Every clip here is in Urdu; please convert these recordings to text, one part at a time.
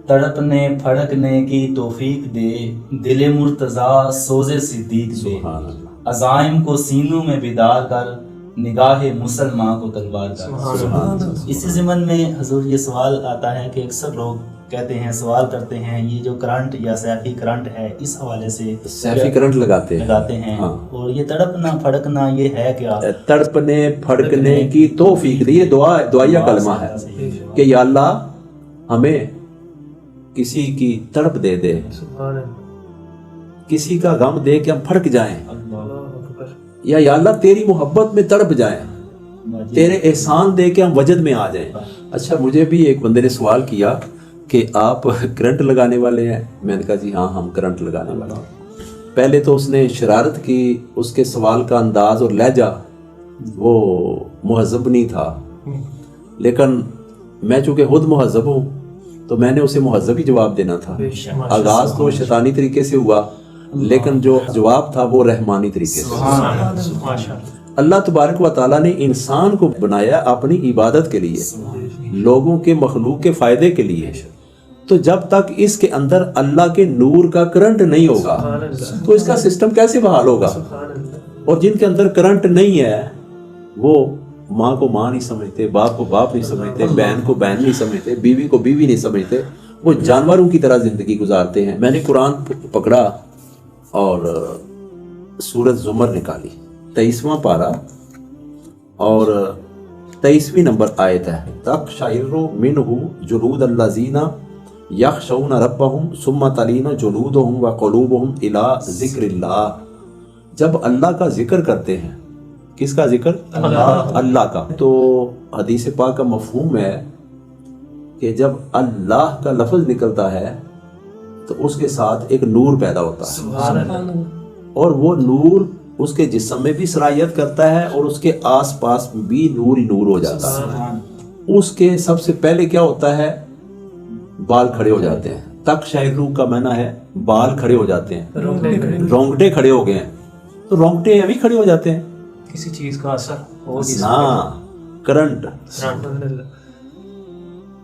تڑپنے پھڑکنے کی توفیق دے، دل مرتضیٰ سوز صدیق دے، عزائم کو سینوں میں بیدار کر، نگاہ مسلمان کو تلوار کر۔ اسی ضمن میں حضور یہ سوال آتا ہے کہ اکثر لوگ کہتے ہیں، سوال کرتے ہیں، یہ جو کرنٹ یا سیفی کرنٹ ہے اس حوالے سے سیفی کرنٹ لگاتے ہیں ہاں، اور یہ تڑپنا پھڑکنا یہ ہے کیا؟ تڑپنے پھڑکنے کی توفیق دی، یہ دعائیہ کلمہ ہے کہ یا اللہ ہمیں کسی کی تڑپ دے دے، کسی کا غم دے کہ ہم پھڑک جائیں، یا اللہ تیری محبت میں تڑپ جائیں، تیرے احسان دے کے ہم وجد میں آ جائیں۔ اچھا، مجھے بھی ایک بندے نے سوال کیا کہ آپ کرنٹ لگانے والے ہیں؟ میں نے کہا جی ہاں، ہم کرنٹ لگانے والے ہیں۔ پہلے تو اس نے شرارت کی، اس کے سوال کا انداز اور لہجہ وہ مہذب نہیں تھا، لیکن میں چونکہ خود مہذب ہوں تو میں نے اسے مہذب ہی جواب دینا تھا۔ آغاز تو شیطانی طریقے سے ہوا، لیکن جو جواب تھا وہ رحمانی طریقے سے۔ اللہ تبارک و تعالیٰ نے انسان کو بنایا اپنی عبادت کے لیے، لوگوں کے مخلوق کے فائدے کے لیے، تو جب تک اس کے اندر اللہ کے نور کا کرنٹ نہیں ہوگا تو اس کا سسٹم کیسے بحال ہوگا؟ اور جن کے اندر کرنٹ نہیں ہے وہ ماں کو ماں نہیں سمجھتے، باپ کو باپ نہیں سمجھتے، بہن کو بہن نہیں سمجھتے، بیوی کو بیوی نہیں سمجھتے، وہ جانوروں کی طرح زندگی گزارتے ہیں۔ میں نے قرآن پکڑا اور سورۃ زمر نکالی، 23واں پارہ اور 23ویں نمبر آیت ہے، تقشعر منہ جلود الذین یخشون ربہم ثم تلین جلودہم وقلوبہم الی ذکر اللہ۔ جب اللہ کا ذکر کرتے ہیں، کس کا ذکر؟ اللہ کا۔ تو حدیث پاک کا مفہوم ہے کہ جب اللہ کا لفظ نکلتا ہے تو اس کے ساتھ ایک نور پیدا ہوتا ہے، اور وہ نور اس کے جسم میں بھی صلاحیت کرتا ہے اور اس کے آس پاس بھی نور ہی نور ہو جاتا ہے۔ اس کے سب سے پہلے کیا ہوتا ہے؟ بال کھڑے ہو جاتے ہیں۔ تقشعر کا معنی ہے بال کھڑے ہو جاتے ہیں، رونگٹے کھڑے ہو گئے ہیں، تو رونگٹے ابھی کھڑے ہو جاتے ہیں، کسی چیز کا اثر ہو،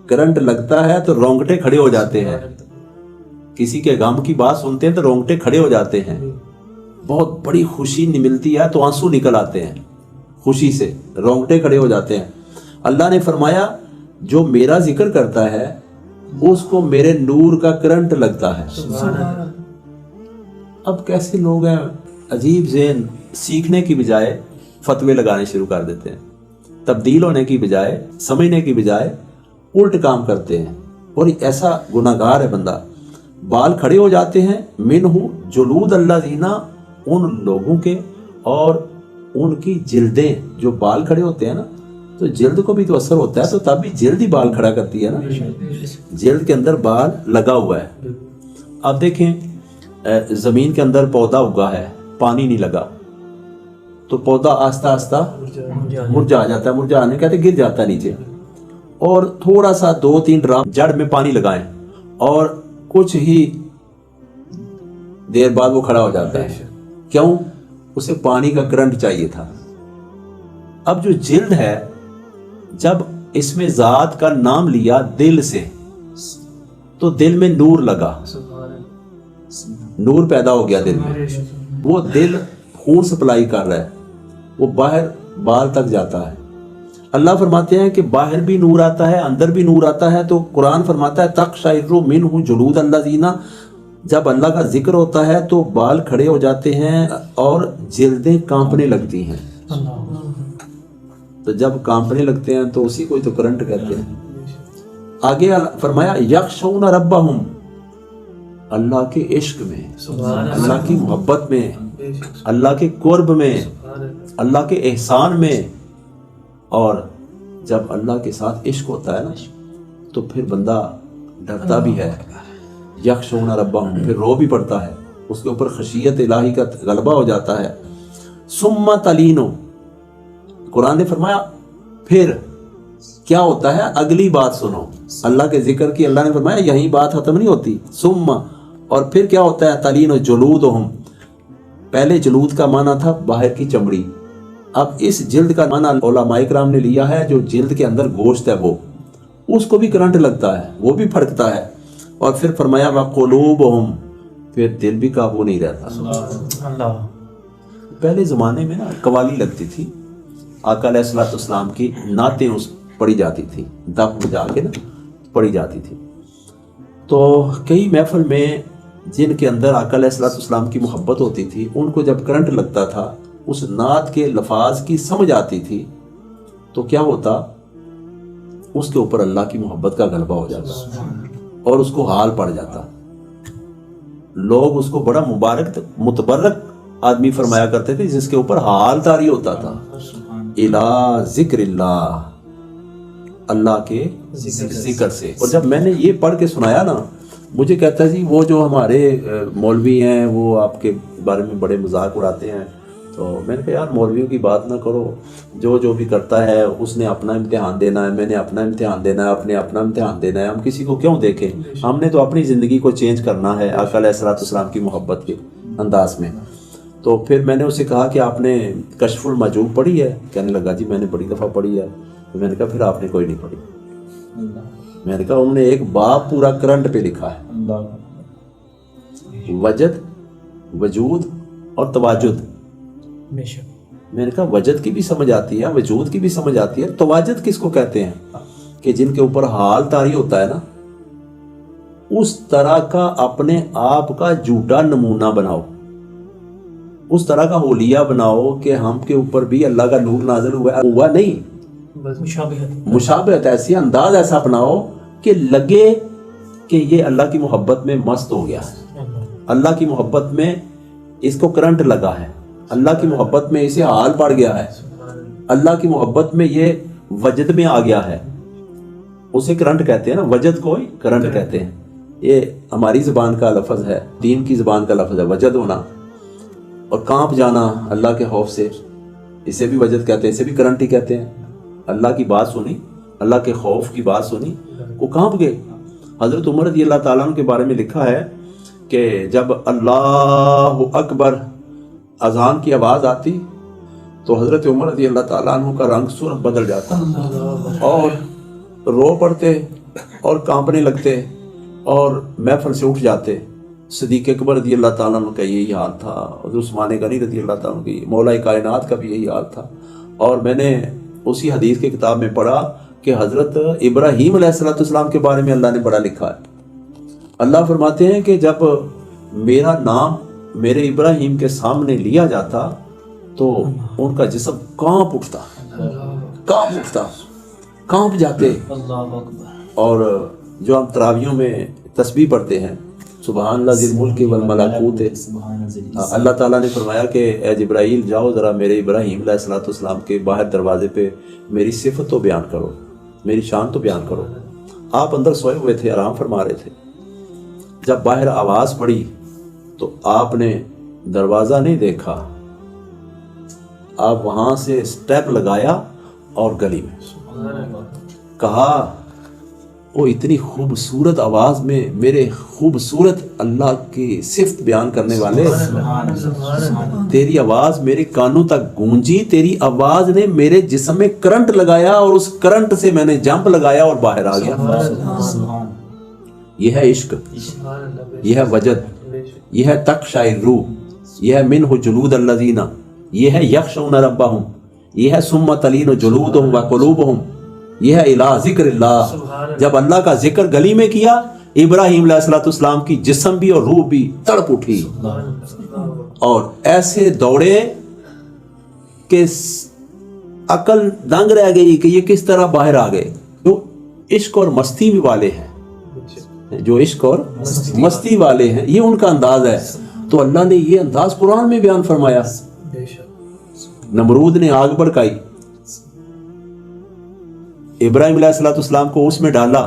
کرنٹ لگتا ہے تو رونگٹے کھڑے ہو جاتے ہیں۔ کسی کے غم کی بات سنتے ہیں تو رونگٹے کھڑے ہو جاتے ہیں، بہت بڑی خوشی ملتی ہے تو آنسو نکل آتے ہیں، خوشی سے رونگٹے کھڑے ہو جاتے ہیں۔ اللہ نے فرمایا جو میرا ذکر کرتا ہے اس کو میرے نور کا کرنٹ لگتا ہے۔ اب کیسے لوگ ہیں عجیب ذہن، سیکھنے کی بجائے فتوے لگانے شروع کر دیتے ہیں، تبدیل ہونے کی بجائے، سمجھنے کی بجائے الٹ کام کرتے ہیں، اور ایسا گناہگار ہے بندہ۔ بال کھڑے ہو جاتے ہیں، منہ جلود الذین، ان لوگوں کے اور ان کی جلدیں، جو بال کھڑے ہوتے ہیں نا تو جلد کو بھی تو اثر ہوتا ہے، تو تب بھی جلد ہی بال کھڑا کرتی ہے نا، جلد کے اندر بال لگا ہوا ہے۔ اب دیکھیں زمین کے اندر پودا اگا ہے، پانی نہیں لگا تو پودا آہستہ آہستہ مرجھا جاتا ہے، مرجھانے کہتے گر جاتا ہے نیچے، اور تھوڑا سا 2-3 ڈراپ جڑ میں پانی لگائیں اور کچھ ہی دیر بعد وہ کھڑا ہو جاتا ہے۔ کیوں؟ اسے پانی کا کرنٹ چاہیے تھا۔ اب جو جلد ہے، جب اس میں ذات کا نام لیا دل سے تو دل میں نور لگا، نور پیدا ہو گیا دل میں، وہ دل خون سپلائی کر رہا ہے، وہ باہر بال تک جاتا ہے۔ اللہ فرماتے ہیں کہ باہر بھی نور آتا ہے، اندر بھی نور آتا ہے، تو قرآن فرماتا ہے تقشعر منہ جلود الذین، جب اللہ کا ذکر ہوتا ہے تو بال کھڑے ہو جاتے ہیں اور جلدیں کانپنے لگتی ہیں۔ تو جب کانپنے لگتے ہیں تو اسی کو تو کرنٹ کہتے ہیں۔ آگے فرمایا یخشون ربہم، اللہ کے عشق میں، اللہ کی محبت میں، اللہ کے قرب میں، اللہ کے احسان میں، اور جب اللہ کے ساتھ عشق ہوتا ہے نا تو پھر بندہ ڈرتا بھی ہے، یخشون ربہم، پھر رو بھی پڑتا ہے، اس کے اوپر خشیت الہی کا غلبہ ہو جاتا ہے۔ ثم تلینو، قرآن نے فرمایا پھر کیا ہوتا ہے، اگلی بات سنو، اللہ کے ذکر کی اللہ نے فرمایا یہی بات ختم نہیں ہوتی، ثم، اور پھر کیا ہوتا ہے، تلینو جلودہم، پہلے جلود کا معنی تھا باہر کی چمڑی، اب اس جلد کا معنی علماء کرام نے لیا ہے جو جلد کے اندر گوشت ہے، وہ اس کو بھی کرنٹ لگتا ہے، وہ بھی پھڑکتا ہے۔ اور پھر فرمایا وَقُلُوبُهُمْ، پھر دل بھی قابو نہیں رہتا۔ اللہ پہلے زمانے میں نا قوالی لگتی تھی، آقا علیہ الصلوۃ والسلام کی نعتیں پڑھی جاتی تھی، دف بجا کے نا پڑھی جاتی تھی۔ تو کئی محفل میں جن کے اندر آقا علیہ الصلوۃ والسلام کی محبت ہوتی تھی، ان کو جب کرنٹ لگتا تھا، اس نعت کے لفاظ کی سمجھ آتی تھی، تو کیا ہوتا، اس کے اوپر اللہ کی محبت کا غلبہ ہو جاتا اور اس کو حال پڑ جاتا۔ لوگ اس کو بڑا متبرک آدمی فرمایا کرتے تھے، جس کے اوپر حال طاری ہوتا تھا، الا ذکر اللہ، اللہ کے ذکر سے۔ اور جب میں نے یہ پڑھ کے سنایا نا، مجھے کہتا ہے جی وہ جو ہمارے مولوی ہیں وہ آپ کے بارے میں بڑے مذاق اڑاتے ہیں۔ تو میں نے کہا یار مولویوں کی بات نہ کرو، جو بھی کرتا ہے اس نے اپنا امتحان دینا ہے، میں نے اپنا امتحان دینا ہے، آپ نے اپنا امتحان دینا ہے، ہم کسی کو کیوں دیکھیں، ہم نے تو اپنی زندگی کو چینج کرنا ہے آقا علیہ الصلوۃ والسلام کی محبت کے انداز میں۔ تو پھر میں نے اسے کہا کہ آپ نے کشف المحجوب پڑھی ہے؟ کہنے لگا جی میں نے بڑی دفعہ پڑھی ہے۔ تو میں نے کہا پھر آپ نے کوئی نہیں پڑھی۔ میں نے کہا انہوں نے ایک باب پورا کرنٹ پہ لکھا ہے، وجد، وجود اور تواجد۔ میں نے کہا وجد کی بھی سمجھ آتی ہے، وجود کی بھی سمجھ آتی ہے، تواجد کس کو کہتے ہیں؟ کہ جن کے اوپر حال طاری ہوتا ہے نا، اس طرح کا اپنے آپ کا جھوٹا نمونہ بناؤ، اس طرح کا حولیہ بناؤ کہ ہم کے اوپر بھی اللہ کا نور نازل ہوا نہیں، مشابہت ایسی، انداز ایسا اپناؤ کہ لگے کہ یہ اللہ کی محبت میں مست ہو گیا ہے، اللہ کی محبت میں اس کو کرنٹ لگا ہے، اللہ کی محبت میں اسے حال پڑ گیا ہے، اللہ کی محبت میں یہ وجد میں آ گیا ہے۔ اسے کرنٹ کہتے ہیں نا، وجد کو ہی کرنٹ کہتے ہیں۔ یہ ہماری زبان کا لفظ ہے، دین کی زبان کا لفظ ہے وجد ہونا، اور کانپ جانا اللہ کے خوف سے، اسے بھی وجد کہتے ہیں، اسے بھی کرنٹ ہی کہتے ہیں۔ اللہ کی بات سنی، اللہ کے خوف کی بات سنی، وہ کانپ گئے۔ حضرت عمر رضی اللہ تعالیٰ عنہ کے بارے میں لکھا ہے کہ جب اللہ اکبر اذان کی آواز آتی تو حضرت عمر رضی اللہ تعالیٰ عنہ کا رنگ صورت بدل جاتا اور رو پڑتے اور کانپنے لگتے اور محفل سے اٹھ جاتے۔ صدیق اکبر رضی اللہ تعالیٰ عنہ کا یہی حال تھا، حضرت عثمان غنی رضی اللہ تعالیٰ عنہ کی، مولا کائنات کا بھی یہی حال تھا۔ اور میں نے اسی حدیث کی کتاب میں پڑھا کہ حضرت ابراہیم علیہ السلام کے بارے میں اللہ نے بڑا لکھا ہے۔ اللہ فرماتے ہیں کہ جب میرا نام میرے ابراہیم کے سامنے لیا جاتا تو ان کا جسم کانپ اٹھتا، کانپ جاتے۔ اور جو ہم تراویحوں میں تسبیح پڑھتے ہیں، سبحان اللہ ذی الملک والملکوت، اللہ تعالیٰ نے فرمایا کہ اے جبرائیل جاؤ ذرا میرے ابراہیم علیہ السلام کے باہر دروازے پہ میری صفت تو بیان کرو، میری شان تو بیان کرو۔ آپ اندر سوئے ہوئے تھے، آرام فرما رہے تھے، جب باہر آواز پڑی تو آپ نے دروازہ نہیں دیکھا، آپ وہاں سے سٹیپ لگایا اور گلی میں کہا، وہ اتنی خوبصورت آواز میں میرے خوبصورت اللہ کی صفت بیان کرنے والے، تیری آواز میرے کانوں تک گونجی، تیری آواز نے میرے جسم میں کرنٹ لگایا اور اس کرنٹ سے میں نے جمپ لگایا اور باہر آ گیا۔ یہ ہے عشق، یہ ہے وجد، یہ ہے تقشعر روح، یہ ہے منہ جلود الذین، یہ ہے یخشون ربہم، یہ ہے ثم تلین جلودہم وقلوبہم، یہ ہے الہ ذکر اللہ۔ جب اللہ کا ذکر گلی میں کیا، ابراہیم علیہ السلام کی جسم بھی اور روح بھی تڑپ اٹھی اور ایسے دوڑے کہ عقل دنگ رہ گئی کہ یہ کس طرح باہر آ گئے۔ جو عشق اور مستی والے ہیں، جو عشق اور مستی والے ہیں، یہ ان کا انداز ہے۔ تو اللہ نے یہ انداز قرآن میں بیان فرمایا۔ نمرود نے آگ بھڑکائی، ابراہیم علیہ السلام کو اس میں ڈالا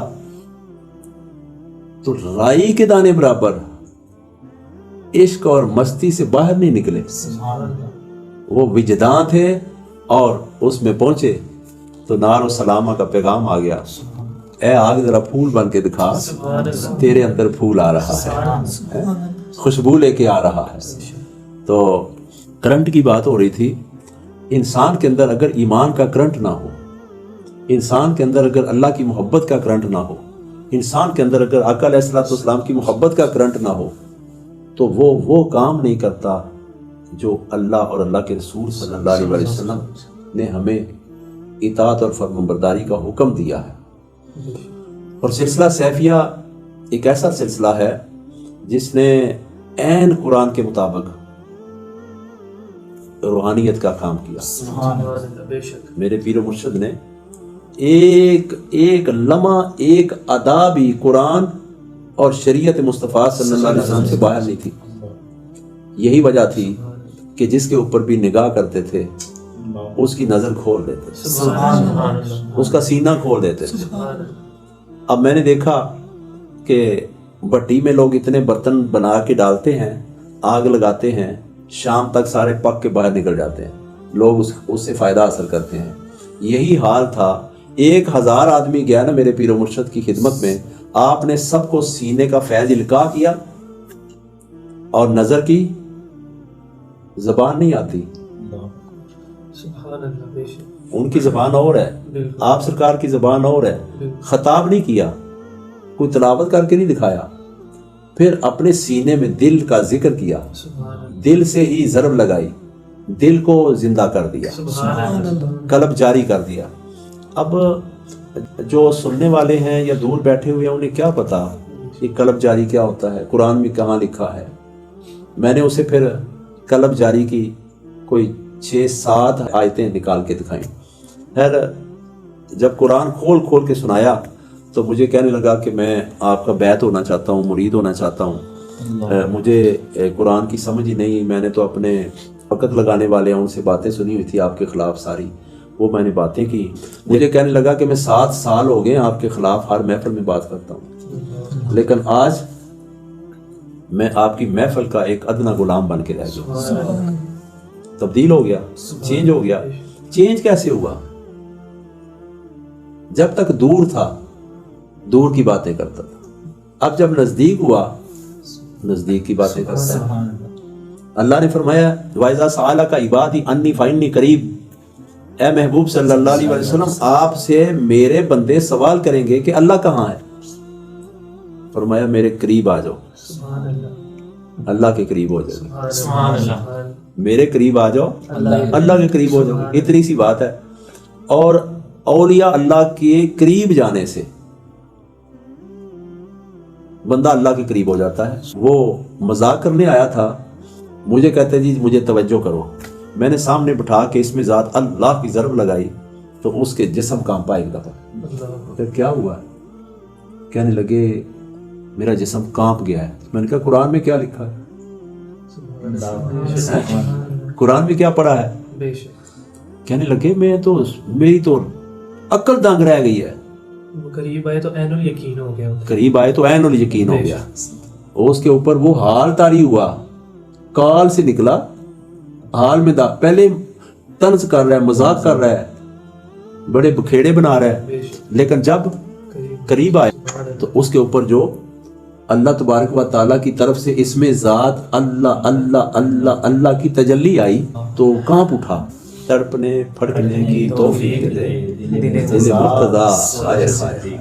تو رائی کے دانے برابر عشق اور مستی سے باہر نہیں نکلے، وہ وجدان تھے اور اس میں پہنچے تو نار و سلامہ کا پیغام آ گیا، اے آگ ذرا پھول بن کے دکھا، تیرے اندر پھول آ رہا ہے، خوشبو لے کے آ رہا ہے۔ تو کرنٹ کی بات ہو رہی تھی۔ انسان کے اندر اگر ایمان کا کرنٹ نہ ہو، انسان کے اندر اگر اللہ کی محبت کا کرنٹ نہ ہو، انسان کے اندر اگر آقا علیہ السلام کی محبت کا کرنٹ نہ ہو تو وہ کام نہیں کرتا جو اللہ اور اللہ کے رسول صلی اللہ علیہ وسلم نے ہمیں اطاعت اور فرمانبرداری کا حکم دیا ہے۔ اور سلسلہ سیفیہ ایک ایسا سلسلہ ہے جس نے عین قرآن کے مطابق روحانیت کا کام کیا۔ سبحان اللہ، بے شک میرے پیر و مرشد نے ایک لمحہ ایک ادا بھی قرآن اور شریعت مصطفیٰ صلی اللہ علیہ وسلم سے باہر نہیں تھی۔ یہی وجہ تھی کہ جس کے اوپر بھی نگاہ کرتے تھے اس کی نظر کھول دیتے تھے، سبحان اللہ، اس کا سینہ کھول دیتے تھے۔ سبحان اللہ، اب میں نے دیکھا کہ بھٹی میں لوگ اتنے برتن بنا کے ڈالتے ہیں، آگ لگاتے ہیں، شام تک سارے پک کے باہر نکل جاتے ہیں، لوگ اس سے فائدہ حاصل کرتے ہیں۔ یہی حال تھا، 1000 آدمی گیا نا میرے پیر و مرشد کی خدمت میں، آپ نے سب کو سینے کا فیض القاء کیا اور نظر کی زبان نہیں آتی، سبحان اللہ، بے شک ان کی زبان اور ہے، بالکل، آپ سرکار کی زبان اور ہے۔ خطاب نہیں کیا، کوئی تلاوت کر کے نہیں دکھایا، پھر اپنے سینے میں دل کا ذکر کیا، سبحان اللہ، دل سے ہی ضرب لگائی، دل کو زندہ کر دیا، سبحان اللہ، قلب جاری کر دیا۔ اب جو سننے والے ہیں یا دور بیٹھے ہوئے ہیں انہیں کیا پتا یہ قلب جاری کیا ہوتا ہے، قرآن میں کہاں لکھا ہے۔ میں نے اسے پھر قلب جاری کی کوئی 6-7 آیتیں نکال کے دکھائیں۔ خیر جب قرآن کھول کے سنایا تو مجھے کہنے لگا کہ میں آپ کا بیعت ہونا چاہتا ہوں، مرید ہونا چاہتا ہوں، مجھے قرآن کی سمجھ ہی نہیں، میں نے تو اپنے وقت لگانے والے ہیں ان سے باتیں سنی ہوئی تھی آپ کے خلاف ساری، وہ میں نے باتیں کی۔ مجھے کہنے لگا کہ میں 7 سال ہو گئے آپ کے خلاف ہر محفل میں بات کرتا ہوں، لیکن آج میں آپ کی محفل کا ایک ادنا غلام بن کے رہ گیا۔ تبدیل ہو گیا، چینج ہو گیا۔ چینج کیسے ہوا؟ جب تک دور تھا دور کی باتیں کرتا تھا، اب جب نزدیک ہوا نزدیک کی باتیں کرتا ہے۔ اللہ نے فرمایا وَإِذَا سَأَلَكَ عِبَادِي عَنِّي فَإِنِّي قَرِيبٌ، اے محبوب صلی اللہ علیہ وسلم آپ سے میرے بندے سوال کریں گے کہ اللہ کہاں ہے، فرمایا میرے قریب آ جاؤ، سبحان اللہ، اللہ کے قریب ہو جاؤ، سبحان اللہ، میرے قریب آ جاؤ، اللہ کے قریب ہو جاؤ، اتنی سی بات ہے۔ اور اولیاء اللہ کے قریب جانے سے بندہ اللہ کے قریب ہو جاتا ہے۔ وہ مذاق کرنے آیا تھا، مجھے کہتے جی مجھے توجہ کرو، میں نے سامنے بٹھا کے اس میں ذات اللہ کی ضرب لگائی تو اس کے جسم کانپا ایک دفعہ۔ پھر کیا ہوا؟ کہنے لگے میرا جسم کانپ گیا ہے۔ میں نے کہا قرآن میں کیا لکھا ہے؟ قرآن میں کیا پڑھا ہے؟ بے شک، کہنے لگے میری تو عقل دنگ رہ گئی ہے۔ وہ قریب آئے تو عین الیقین ہو گیا، قریب آئے تو عین الیقین ہو گیا، اس کے اوپر وہ حال طاری ہوا، کال سے نکلا، حال میں پہلے طنز کر رہا ہے، مذاق کر رہا ہے، بڑے بکھیڑے بنا رہا ہے، لیکن جب قریب آئے تو اس کے اوپر جو اللہ تبارک و تعالیٰ کی طرف سے اس میں ذات اللہ اللہ اللہ اللہ کی تجلی آئی تو کانپ اٹھا۔ تڑپنے پھڑکنے کی توفیق دے دل مرتضیٰ آئے خائے۔